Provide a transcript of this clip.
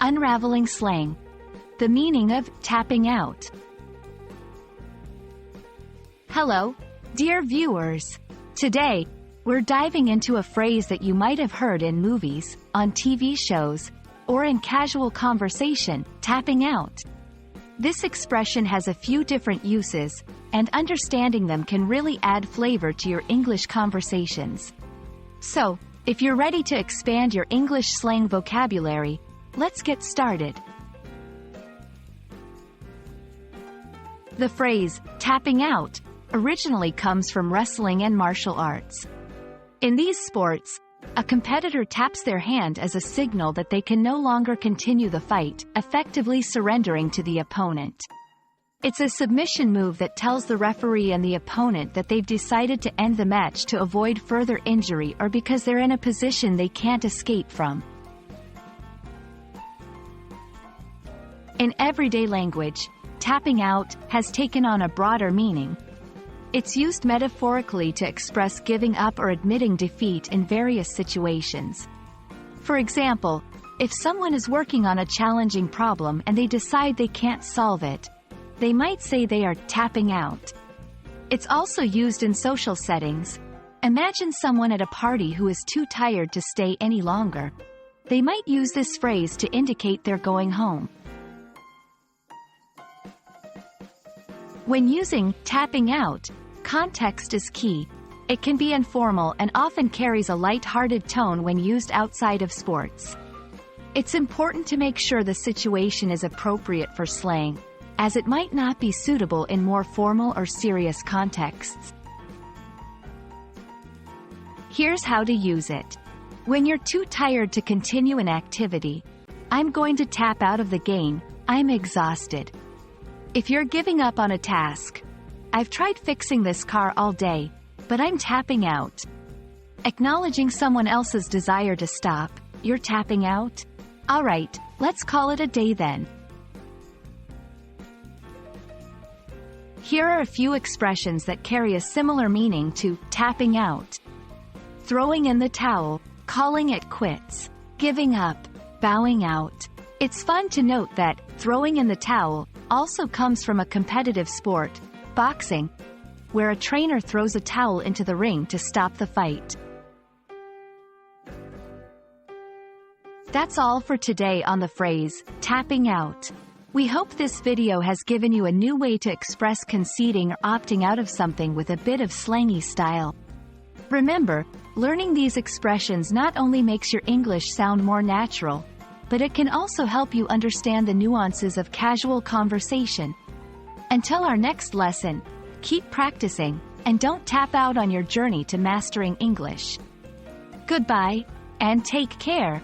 Unraveling Slang. The meaning of tapping out. Hello, dear viewers. Today, we're diving into a phrase that you might have heard in movies, on TV shows, or in casual conversation, tapping out. This expression has a few different uses, and understanding them can really add flavor to your English conversations. So, if you're ready to expand your English slang vocabulary, let's get started. The phrase, tapping out, originally comes from wrestling and martial arts. In these sports, a competitor taps their hand as a signal that they can no longer continue the fight, effectively surrendering to the opponent. It's a submission move that tells the referee and the opponent that they've decided to end the match to avoid further injury or because they're in a position they can't escape from. In everyday language, tapping out has taken on a broader meaning. It's used metaphorically to express giving up or admitting defeat in various situations. For example, if someone is working on a challenging problem and they decide they can't solve it, they might say they are tapping out. It's also used in social settings. Imagine someone at a party who is too tired to stay any longer. They might use this phrase to indicate they're going home. When using tapping out, context is key. It can be informal and often carries a light-hearted tone when used outside of sports. It's important to make sure the situation is appropriate for slang, as it might not be suitable in more formal or serious contexts. Here's how to use it. When you're too tired to continue an activity, I'm going to tap out of the game, I'm exhausted. If you're giving up on a task, I've tried fixing this car all day, but I'm tapping out. Acknowledging someone else's desire to stop, you're tapping out? Alright, let's call it a day then. Here are a few expressions that carry a similar meaning to tapping out. Throwing in the towel, calling it quits, giving up, bowing out. It's fun to note that throwing in the towel also comes from a competitive sport, boxing, where a trainer throws a towel into the ring to stop the fight. That's all for today on the phrase, tapping out. We hope this video has given you a new way to express conceding or opting out of something with a bit of slangy style. Remember, learning these expressions not only makes your English sound more natural, but it can also help you understand the nuances of casual conversation. Until our next lesson, keep practicing, and don't tap out on your journey to mastering English. Goodbye, and take care.